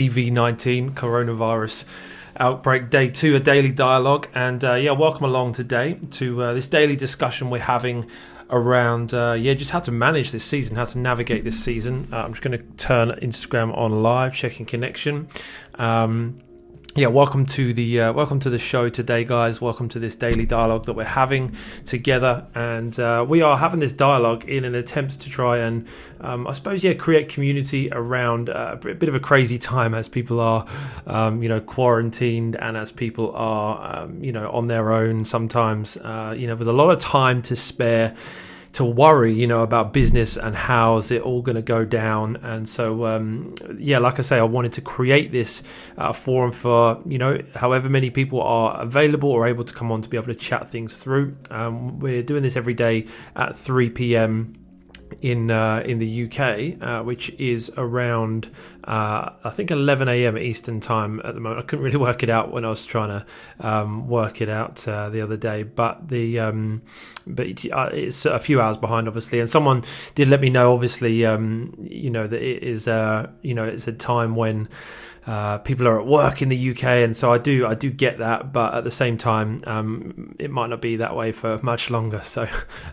CV-19 coronavirus outbreak, day 2, a daily dialogue. And welcome along today to this daily discussion we're having around just how to manage this season, how to navigate this season. I'm just going to turn Instagram on live, checking connection. Welcome to the show today, guys. Welcome to this daily dialogue that we're having together, and we are having this dialogue in an attempt to try and create community around a bit of a crazy time as people are quarantined, and as people are on their own sometimes, with a lot of time to spare, to worry, about business and how's it all going to go down. And so, like I say, I wanted to create this forum for, however many people are available or able to come on to be able to chat things through. We're doing this every day at 3 p.m. in the UK, which is around I think 11 a.m. Eastern time at the moment. I couldn't really work it out when I was trying to work it out the other day, but it's a few hours behind, obviously. And someone did let me know, obviously, that it is it's a time when people are at work in the UK, and so I do get that, but at the same time, it might not be that way for much longer. So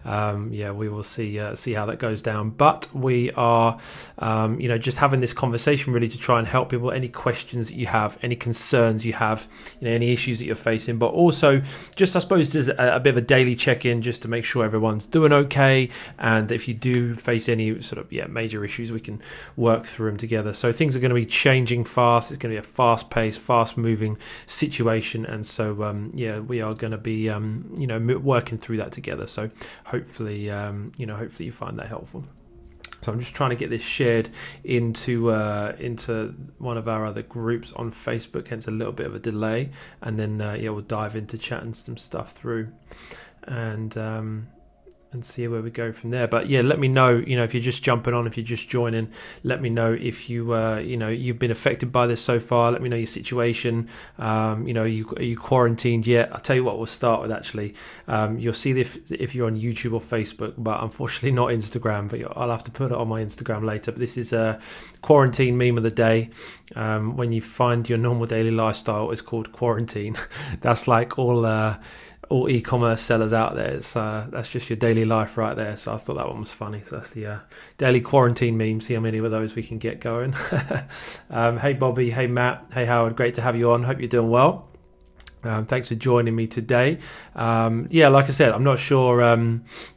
we will see how that goes down. But we are just having this conversation really to try and help people. Any questions that you have, any concerns you have, any issues that you're facing, but also just, I suppose, there's a bit of a daily check-in just to make sure everyone's doing okay, and if you do face any sort of major issues, we can work through them together. So things are going to be changing fast. It's going to be a fast-paced, fast-moving situation, and so we are going to be working through that together. So hopefully you find that helpful. So I'm just trying to get this shared into one of our other groups on Facebook, hence a little bit of a delay, and then we'll dive into chatting some stuff through, and see where we go from there. But let me know, if you're just jumping on, if you're just joining, let me know if you you've been affected by this so far. Let me know your situation. Are you quarantined yet? I'll tell you what, we'll start with, actually. You'll see this if you're on YouTube or Facebook, but unfortunately not Instagram, but I'll have to put it on my Instagram later. But this is a quarantine meme of the day. When you find your normal daily lifestyle is called quarantine. That's like all e-commerce sellers out there. That's just your daily life right there. So I thought that one was funny. So that's the daily quarantine meme. See how many of those we can get going. Hey Bobby, hey Matt, hey Howard, great to have you on. Hope you're doing well. Thanks for joining me today. Like I said, I'm not sure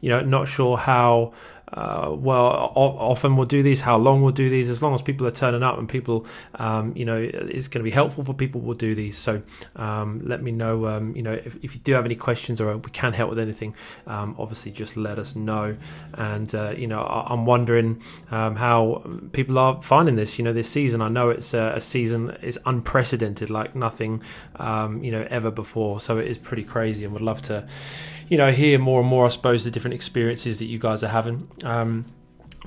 not sure how often we'll do these, how long we'll do these. As long as people are turning up and people it's going to be helpful for people, we'll do these. So let me know if you do have any questions or we can help with anything, obviously just let us know. And I'm wondering how people are finding this this season. I know it's a season is unprecedented, like nothing ever before, so it is pretty crazy, and would love to hear more and more, I suppose, the different experiences that you guys are having.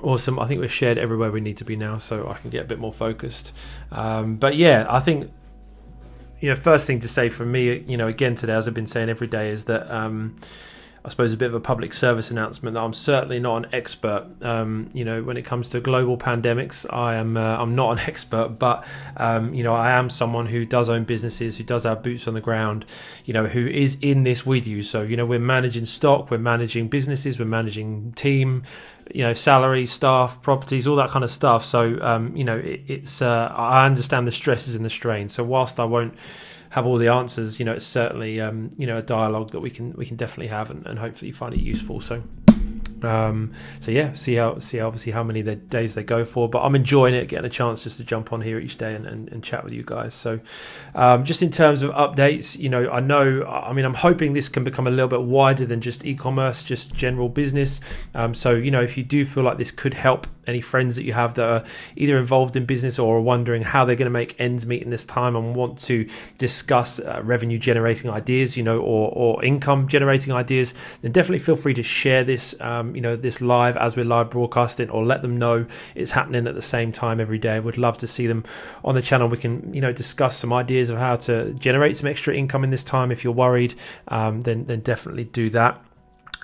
Awesome. I think we're shared everywhere we need to be now, so I can get a bit more focused. I think first thing to say from me, again today, as I've been saying every day, is that I suppose a bit of a public service announcement that I'm certainly not an expert. When it comes to global pandemics, I'm not an expert, but I am someone who does own businesses, who does have boots on the ground, who is in this with you. So we're managing stock, we're managing businesses, we're managing team, salary, staff, properties, all that kind of stuff. So it's I understand the stresses and the strain. So whilst I won't have all the answers, it's certainly a dialogue that we can definitely have, and hopefully you find it useful. So see obviously how many days they go for, but I'm enjoying it, getting a chance just to jump on here each day and chat with you guys. So just in terms of updates, I'm hoping this can become a little bit wider than just e-commerce, just general business. If you do feel like this could help any friends that you have that are either involved in business or are wondering how they're going to make ends meet in this time and want to discuss revenue generating ideas, or income generating ideas, then definitely feel free to share this, this live as we're live broadcasting, or let them know it's happening at the same time every day. Would love to see them on the channel. We can, discuss some ideas of how to generate some extra income in this time. If you're worried, then definitely do that.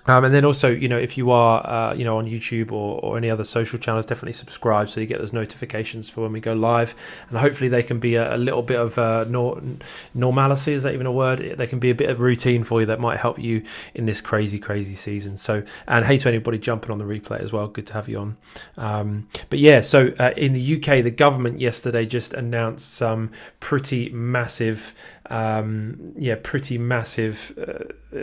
And then also, if you are, on YouTube or any other social channels, definitely subscribe so you get those notifications for when we go live. And hopefully they can be a little bit of normalcy. Is that even a word? They can be a bit of routine for you that might help you in this crazy, crazy season. So, and hey to anybody jumping on the replay as well. Good to have you on. But yeah, so in the UK, the government yesterday just announced some pretty massive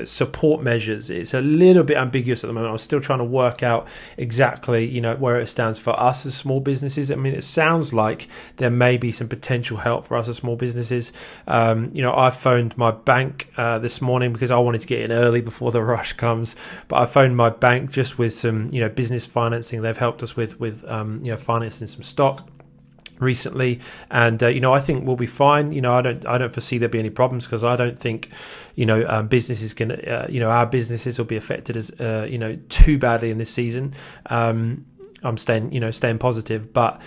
support measures. It's a little bit ambiguous at the moment. I'm still trying to work out exactly, where it stands for us as small businesses. I mean, it sounds like there may be some potential help for us as small businesses. I phoned my bank this morning because I wanted to get in early before the rush comes. But I phoned my bank just with some, business financing. They've helped us with financing some stock recently, and I think we'll be fine. I don't foresee there be any problems, because I don't think businesses can our businesses will be affected as too badly in this season. I'm staying positive, but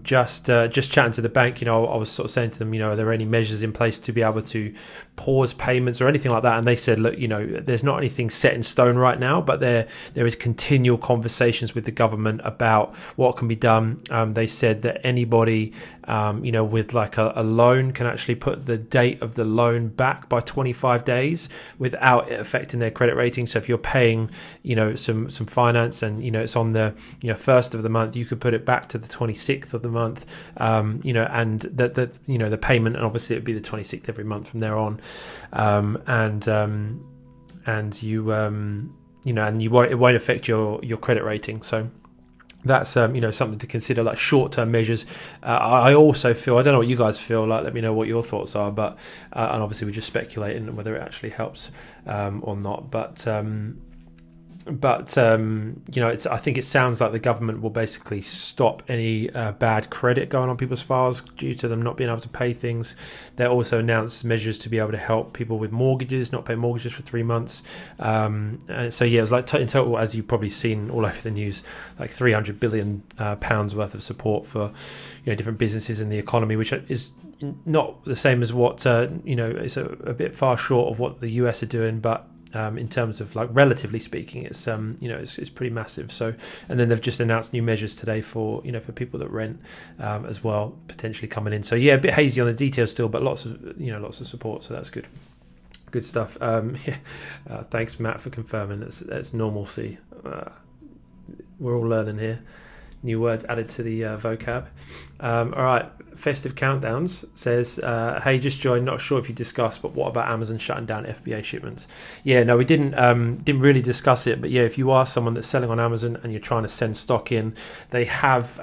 just chatting to the bank, I was sort of saying to them, are there any measures in place to be able to pause payments or anything like that? And they said, look, there's not anything set in stone right now, but there is continual conversations with the government about what can be done. They said that anybody with like a loan can actually put the date of the loan back by 25 days without it affecting their credit rating. So if you're paying some finance and it's on the first of the month, you could put it back to the 26th of the month, and the payment, and obviously it would be the 26th every month from there on, and it won't affect your credit rating. So that's something to consider, like short-term measures. I also feel, I don't know what you guys feel like, let me know what your thoughts are, but and obviously we're just speculating whether it actually helps or not, but I think it sounds like the government will basically stop any bad credit going on people's files due to them not being able to pay things. They also announced measures to be able to help people with mortgages, not pay mortgages for 3 months. And so yeah, it was like in total, as you've probably seen all over the news, like £300 billion worth of support for different businesses in the economy, which is not the same as what it's a bit far short of what the US are doing, but in terms of, like, relatively speaking, it's it's pretty massive. So, and then they've just announced new measures today for people that rent as well, potentially coming in. So yeah, a bit hazy on the details still, but lots of support. So that's good stuff. Thanks, Matt, for confirming. That's normalcy. We're all learning here. New words added to the vocab. All right, Festive Countdowns says, hey, just joined, not sure if you discussed, but what about Amazon shutting down FBA shipments? Yeah, no, we didn't really discuss it, but yeah, if you are someone that's selling on Amazon and you're trying to send stock in, they have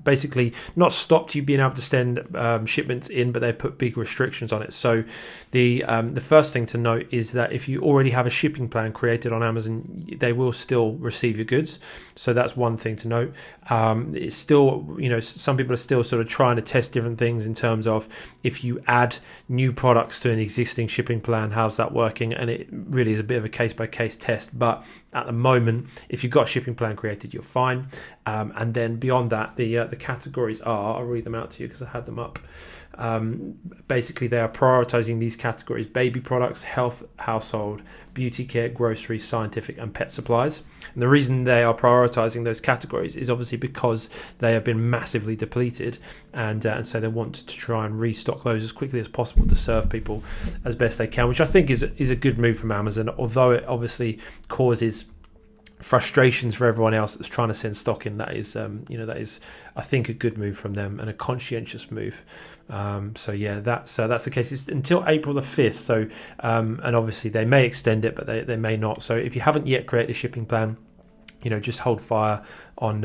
basically not stopped you being able to send shipments in, but they put big restrictions on it. So the first thing to note is that if you already have a shipping plan created on Amazon, they will still receive your goods. So that's one thing to note. It's still, some people are still sort of trying to test different things in terms of if you add new products to an existing shipping plan, how's that working? And it really is a bit of a case-by-case test. But at the moment, if you've got a shipping plan created, you're fine. And then beyond that, the categories are, I'll read them out to you because I had them up. Basically, they are prioritizing these categories: baby products, health, household, beauty care, grocery, scientific, and pet supplies. And the reason they are prioritizing those categories is obviously because they have been massively depleted, and so they want to try and restock those as quickly as possible to serve people as best they can, which I think is a good move from Amazon, although it obviously causes frustrations for everyone else that's trying to send stock in. That is I think a good move from them and a conscientious move. So yeah, that's the case. It's until April the 5th. So and obviously they may extend it, but they may not. So if you haven't yet created a shipping plan, just hold fire on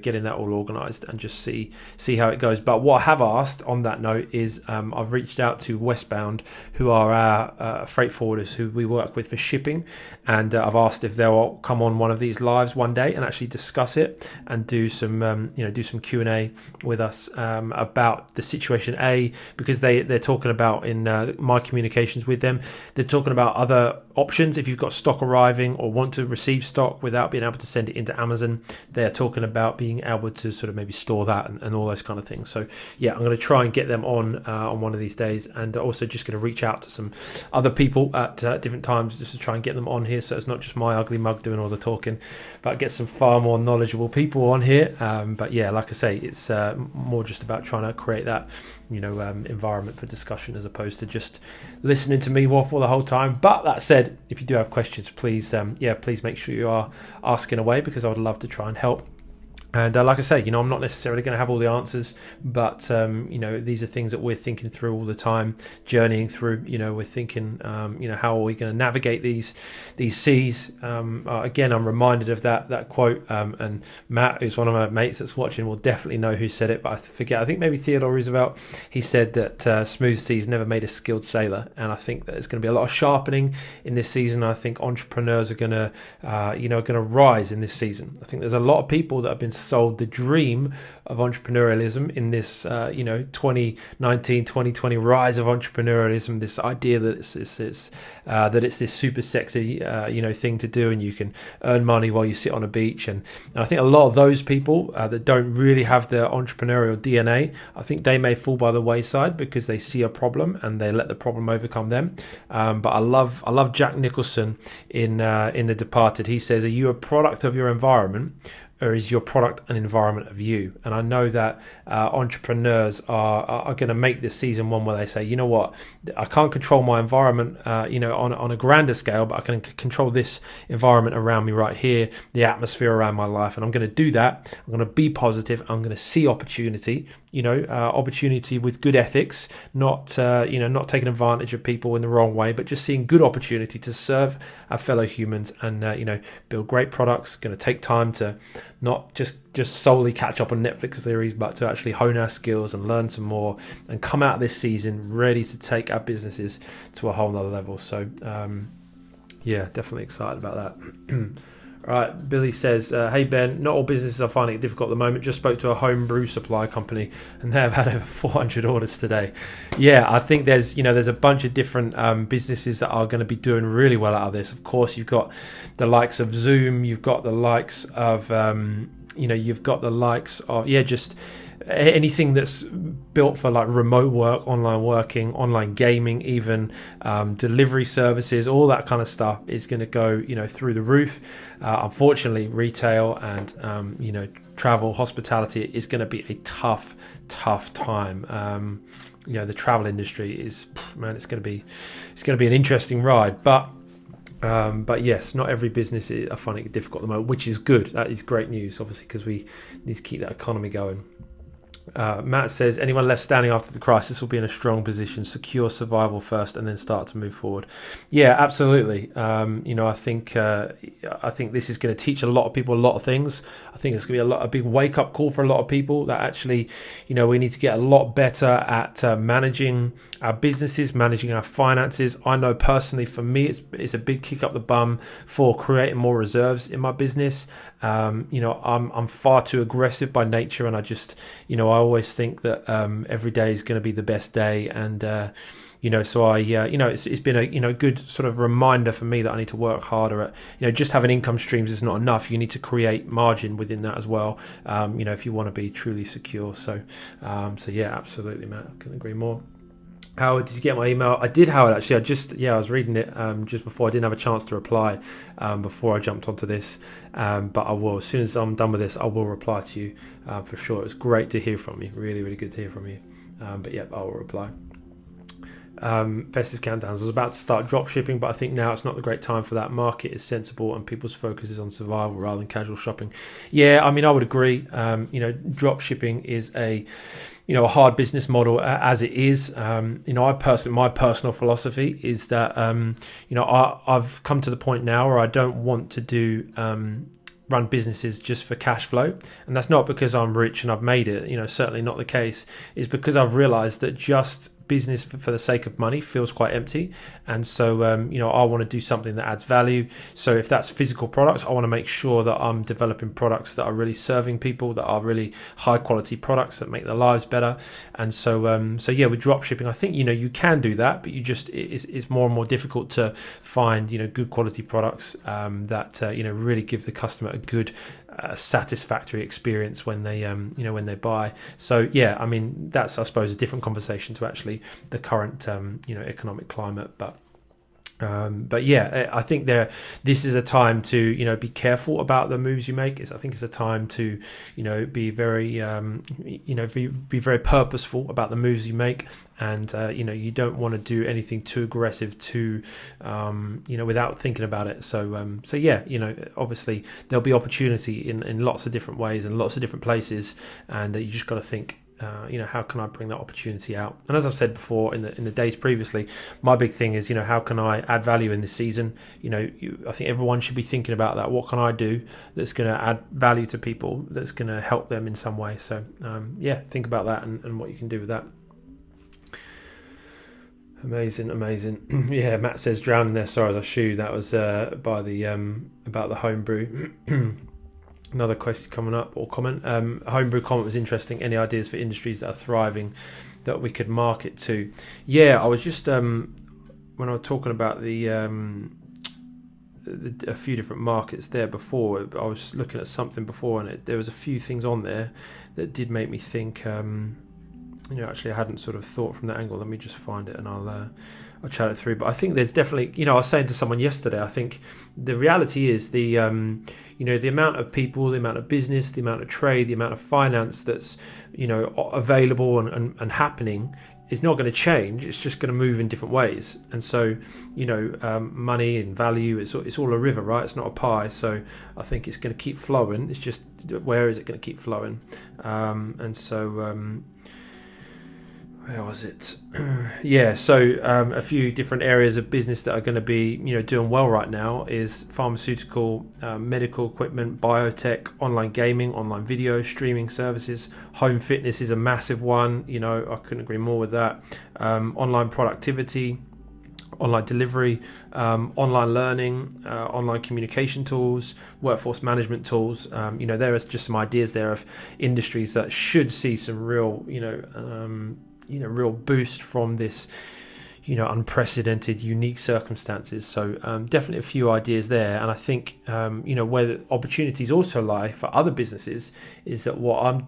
getting that all organised and just see how it goes. But what I have asked on that note is I've reached out to Westbound, who are our freight forwarders who we work with for shipping, and I've asked if they'll come on one of these lives one day and actually discuss it and do some Q&A with us about the situation. Because they're talking about, in my communications with them, they're talking about other options if you've got stock arriving or want to receive stock without being able to send it into Amazon. They're talking about being able to sort of maybe store that and all those kind of things. So yeah, I'm going to try and get them on one of these days, and also just going to reach out to some other people at different times just to try and get them on here, so it's not just my ugly mug doing all the talking, but get some far more knowledgeable people on here. But yeah, like I say, it's more just about trying to create that environment for discussion as opposed to just listening to me waffle the whole time. But that said, if you do have questions, please please make sure you are asking away, because I would love to try and help. And like I say, I'm not necessarily going to have all the answers, but these are things that we're thinking through all the time, journeying through. We're thinking, how are we going to navigate these seas? Again, I'm reminded of that quote, and Matt, who's one of my mates that's watching, will definitely know who said it, but I forget. I think maybe Theodore Roosevelt. He said that smooth seas never made a skilled sailor, and I think that there's going to be a lot of sharpening in this season. I think entrepreneurs are going to rise in this season. I think there's a lot of people that have been sold the dream of entrepreneurialism in this 2019 2020 rise of entrepreneurialism, this idea that it's this super sexy thing to do, and you can earn money while you sit on a beach, and I think a lot of those people that don't really have the entrepreneurial DNA, I think they may fall by the wayside because they see a problem and they let the problem overcome them. But I love Jack Nicholson in The Departed. He says, "Are you a product of your environment, or is your product an environment of you?" And I know that entrepreneurs are going to make this season one where they say, you know what, I can't control my environment, on a grander scale, but I can control this environment around me right here, the atmosphere around my life, and I'm going to do that. I'm going to be positive. I'm going to see opportunity, opportunity with good ethics, not taking advantage of people in the wrong way, but just seeing good opportunity to serve our fellow humans and build great products. Going to take time to not just solely catch up on Netflix series, but to actually hone our skills and learn some more and come out of this season ready to take our businesses to a whole nother level. So definitely excited about that. All right, Billy says, hey Ben, not all businesses are finding it difficult at the moment. Just spoke to a home brew supply company and they have had over 400 orders today. Yeah, I think there's a bunch of different businesses that are going to be doing really well out of this. Of course, you've got the likes of Zoom, you've got the likes of just anything that's built for like remote work, online working, online gaming, even delivery services, all that kind of stuff is going to go through the roof. Unfortunately, retail and travel, hospitality is going to be a tough time. The travel industry is, man, it's going to be an interesting ride, but yes, not every business are finding it difficult at the moment, which is good. That is great news, obviously, because we need to keep that economy going. Matt says, anyone left standing after the crisis will be in a strong position, secure survival first and then start to move forward. Yeah, absolutely. I think this is going to teach a lot of people a lot of things. I think it's going to be a big wake up call for a lot of people that actually, we need to get a lot better at managing our businesses, managing our finances. I know personally for me, it's a big kick up the bum for creating more reserves in my business. I'm far too aggressive by nature, and I just, I always think that every day is going to be the best day, and so I it's been a good sort of reminder for me that I need to work harder at just having income streams is not enough. You need to create margin within that as well, if you want to be truly secure. So yeah, absolutely, Matt, I couldn't agree more. Howard, did you get my email? I did, Howard, actually. I was reading it just before. I didn't have a chance to reply before I jumped onto this, but I will. As soon as I'm done with this, I will reply to you for sure. It was great to hear from you. Really, really good to hear from you. But yeah, I will reply. Festive countdowns. I was about to start drop shipping, but I think now it's not the great time for that. Market is sensible and people's focus is on survival rather than casual shopping. Yeah, I mean, I would agree. Drop shipping is a hard business model as it is. My personal philosophy is that I've come to the point now where I don't want to do run businesses just for cash flow, and that's not because I'm rich and I've made it. Certainly not the case. It's because I've realized that just business for the sake of money feels quite empty. And so I want to do something that adds value. So if that's physical products, I want to make sure that I'm developing products that are really serving people, that are really high quality products that make their lives better. And so with drop shipping, I think you can do that, but it's more and more difficult to find good quality products that really give the customer a good satisfactory experience when they buy. So that's, I suppose, a different conversation to actually the current economic climate. But I think this is a time to be careful about the moves you make. I think it's a time to be very be very purposeful about the moves you make, and you don't want to do anything too aggressive without thinking about it. So obviously there'll be opportunity in lots of different ways and lots of different places, and you just got to think, how can I bring that opportunity out? And as I've said before in the days previously, my big thing is, how can I add value in this season? I think everyone should be thinking about that. What can I do that's going to add value to people, that's going to help them in some way? So think about that and what you can do with that. Amazing. Yeah, Matt says drowning their sorrows. I shoe. That was by the about the homebrew. Another question coming up, or comment. Homebrew comment was interesting. Any ideas for industries that are thriving that we could market to? Yeah, I was just when I was talking about a few different markets there before, I was looking at something before, and there was a few things on there that did make me think. Actually, I hadn't sort of thought from that angle. Let me just find it, and I'll chat it through. But I think there's definitely, I was saying to someone yesterday, I think the reality is the amount of people, the amount of business, the amount of trade, the amount of finance that's, available and happening is not going to change. It's just going to move in different ways. And so, money and value, it's all a river, right? It's not a pie. So I think it's going to keep flowing. It's just, where is it going to keep flowing? Where was it? A few different areas of business that are going to be, doing well right now is pharmaceutical, medical equipment, biotech, online gaming, online video, streaming services. Home fitness is a massive one. I couldn't agree more with that. Online productivity, online delivery, online learning, online communication tools, workforce management tools. There are just some ideas there of industries that should see some real, real boost from this, unprecedented, unique circumstances. So definitely a few ideas there. And I think, where the opportunities also lie for other businesses is that what I'm,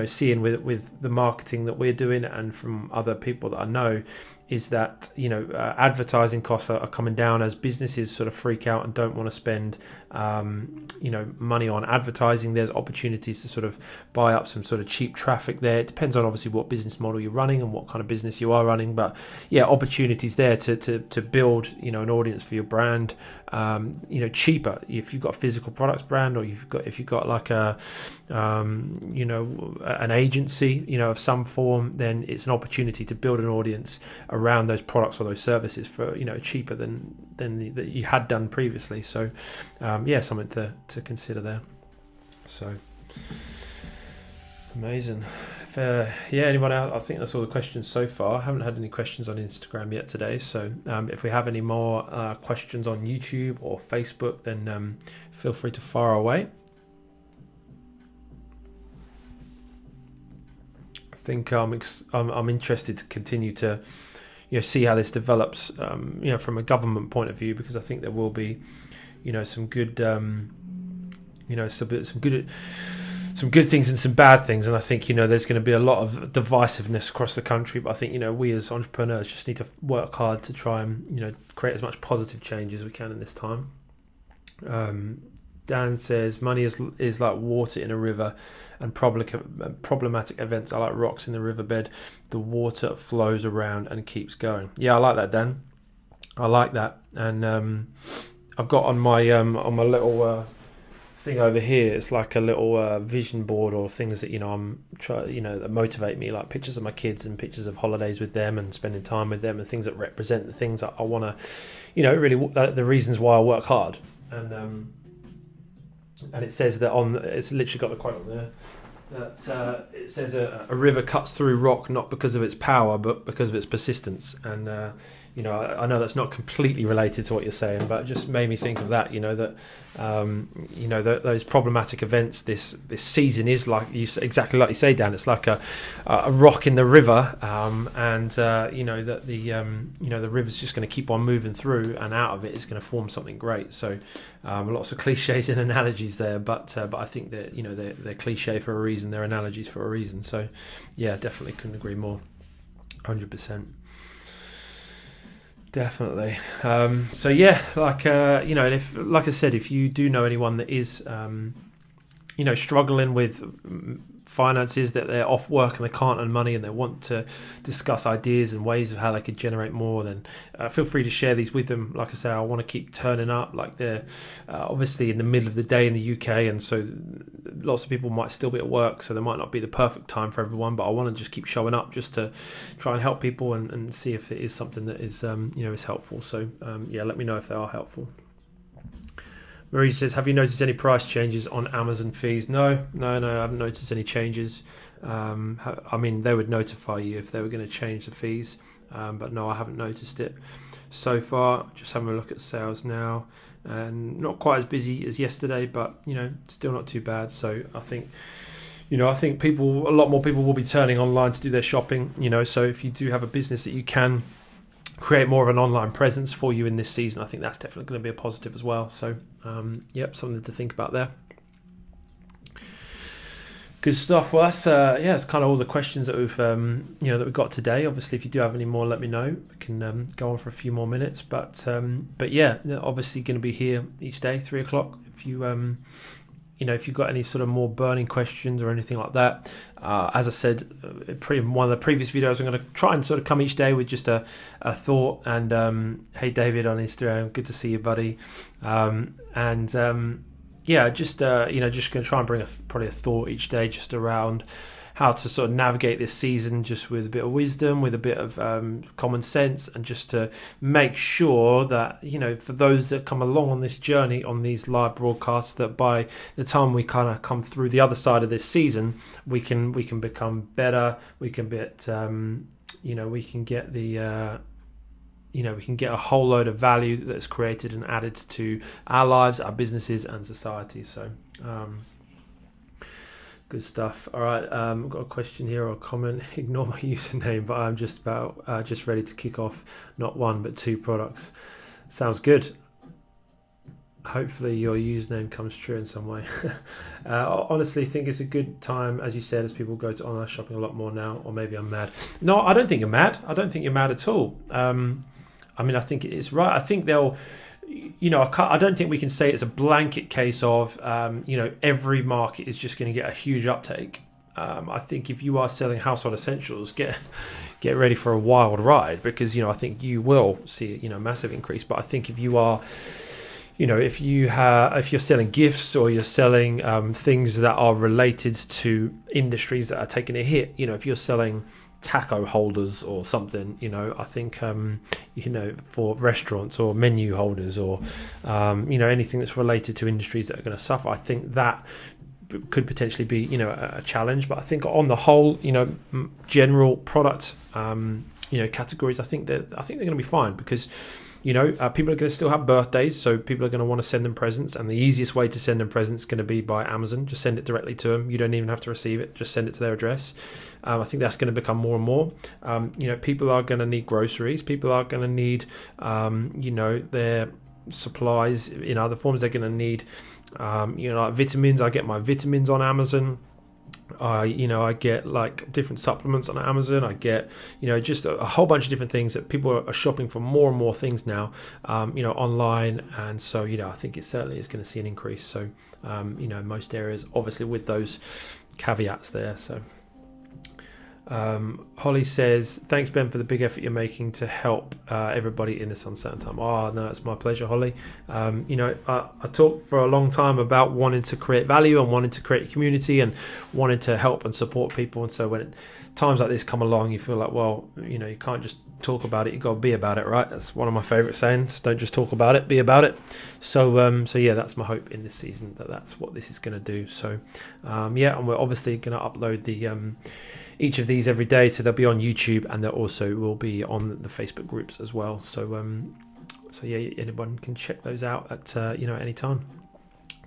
seeing with the marketing that we're doing and from other people that I know is that, advertising costs are coming down as businesses sort of freak out and don't want to spend, money on advertising. There's opportunities to sort of buy up some sort of cheap traffic there. It depends on obviously what business model you're running and what kind of business you are running. But yeah, opportunities there to build, an audience for your brand, cheaper. If you've got a physical products brand, or if you've got like an agency, of some form, then it's an opportunity to build an audience around those products or those services for cheaper than that you had done previously. So something to consider there. So amazing. If, anyone else? I think that's all the questions so far. I haven't had any questions on Instagram yet today, so if we have any more questions on YouTube or Facebook, then feel free to fire away. I think I'm interested to continue to see how this develops, from a government point of view, because I think there will be, some good, some good things and some bad things. And I think, there's going to be a lot of divisiveness across the country. But I think, we as entrepreneurs just need to work hard to try and, create as much positive change as we can in this time. Dan says money is like water in a river, and problematic events are like rocks in the riverbed. The water flows around and keeps going. Yeah, I like that, Dan. I like that. And I've got on my little thing over here, it's like a little vision board, or things that that motivate me, like pictures of my kids and pictures of holidays with them and spending time with them, and things that represent the things that I want to, really the reasons why I work hard. And it says that it's literally got the quote on there. that it says a river cuts through rock not because of its power, but because of its persistence. And I know that's not completely related to what you're saying, but it just made me think of that. Those problematic events. This season is exactly like you say, Dan. It's like a rock in the river, that the river's just going to keep on moving through, and out of it is going to form something great. So lots of cliches and analogies there, but I think that they're cliche for a reason. They're analogies for a reason. So yeah, definitely couldn't agree more. 100%. Definitely. So yeah, and if, like I said, if you do know anyone that is, struggling with finances, that they're off work and they can't earn money and they want to discuss ideas and ways of how they could generate more, then feel free to share these with them. Like I say, I want to keep turning up. Like they're obviously in the middle of the day in the UK, and so lots of people might still be at work, so there might not be the perfect time for everyone, but I want to just keep showing up just to try and help people and see if it is something that is is helpful. So let me know if they are helpful. Marie says, have you noticed any price changes on Amazon fees? No, I haven't noticed any changes. They would notify you if they were going to change the fees, but no, I haven't noticed it so far. Just having a look at sales now, and not quite as busy as yesterday, but still not too bad. So I think a lot more people will be turning online to do their shopping. So if you do have a business that you can create more of an online presence for you in this season, I think that's definitely going to be a positive as well. So something to think about there. Good stuff. Well, that's it's kind of all the questions that we've we've got today. Obviously, if you do have any more, let me know. We can go on for a few more minutes, but obviously going to be here each day, 3:00. If you if you've got any sort of more burning questions or anything like that, as I said in one of the previous videos, I'm going to try and sort of come each day with just a thought. And hey, David on Instagram, good to see you, buddy. Just going to try and bring probably a thought each day just around how to sort of navigate this season, just with a bit of wisdom, with a bit of common sense, and just to make sure that for those that come along on this journey on these live broadcasts, that by the time we kind of come through the other side of this season, we can become better. We can we can get we can get a whole load of value that's created and added to our lives, our businesses, and society. So. Good stuff. All right, I've got a question here or a comment. Ignore my username, but I'm just ready to kick off not one but two products. Sounds good. Hopefully your username comes true in some way. I honestly think it's a good time, as you said, as people go to online shopping a lot more now. Or maybe I'm mad. No, I don't think you're mad. I don't think you're mad at all. I think it's right. I think they'll... I don't think we can say it's a blanket case of, every market is just going to get a huge uptake. I think if you are selling household essentials, get ready for a wild ride, because, I think you will see, a massive increase. But I think if you are, if you're selling gifts, or you're selling things that are related to industries that are taking a hit, if you're selling taco holders or something, I think for restaurants, or menu holders, or anything that's related to industries that are going to suffer, I think that could potentially be a challenge. But I think on the whole, general product categories, I think they're going to be fine, because people are going to still have birthdays, so people are going to want to send them presents, and the easiest way to send them presents is going to be by Amazon. Just send it directly to them. You don't even have to receive it. Just send it to their address. I think that's going to become more and more. People are going to need groceries. People are going to need, their supplies in other forms. They're going to need, like vitamins. I get my vitamins on Amazon. I get like different supplements on Amazon. I get, just a whole bunch of different things that people are shopping for more and more things now, online. And so, I think it certainly is going to see an increase. So, most areas, obviously with those caveats there. So, Holly says, thanks Ben for the big effort you're making to help everybody in this uncertain time. Oh no, it's my pleasure, Holly. I talked for a long time about wanting to create value and wanting to create a community and wanting to help and support people, and so when times like this come along, you feel like, well, you can't just talk about it, you got to be about it, right? That's one of my favorite sayings. Don't just talk about it, be about it. So yeah, that's my hope in this season, that's what this is going to do. So yeah, and we're obviously going to upload the each of these every day, so they'll be on YouTube, and they also will be on the Facebook groups as well. So so yeah, anyone can check those out at any time.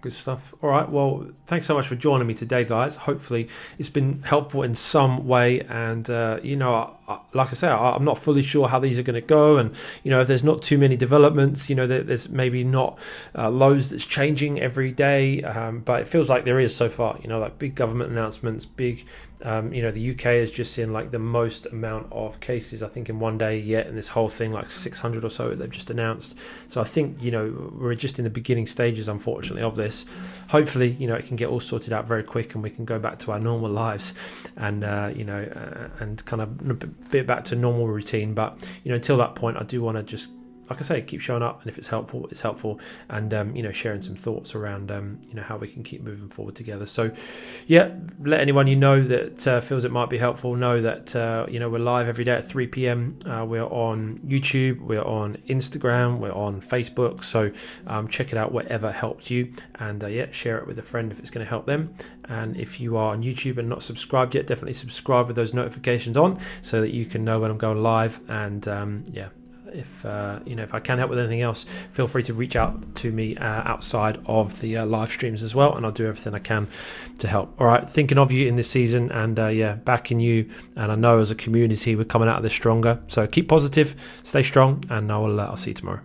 Good stuff. All right, well, thanks so much for joining me today, guys. Hopefully it's been helpful in some way, and like I say, I'm not fully sure how these are going to go, and if there's not too many developments, there's maybe not loads that's changing every day, but it feels like there is so far. Like big government announcements, big the UK has just seen like the most amount of cases, I think, in one day yet, and this whole thing, like 600 or so they've just announced. So I think we're just in the beginning stages, unfortunately, of this. Hopefully it can get all sorted out very quick, and we can go back to our normal lives, and and kind of a bit back to normal routine. But until that point, I do want to just, like I say, keep showing up, and if it's helpful, it's helpful, and sharing some thoughts around how we can keep moving forward together. So yeah, let anyone that feels it might be helpful know that we're live every day at 3 p.m. We're on YouTube, we're on Instagram, we're on Facebook. So check it out, whatever helps you, and share it with a friend if it's going to help them. And if you are on YouTube and not subscribed yet, definitely subscribe with those notifications on, so that you can know when I'm going live. And if I can help with anything else, feel free to reach out to me outside of the live streams as well, and I'll do everything I can to help. All right, thinking of you in this season, and backing you, and I know as a community we're coming out of this stronger. So keep positive, stay strong, and I'll see you tomorrow.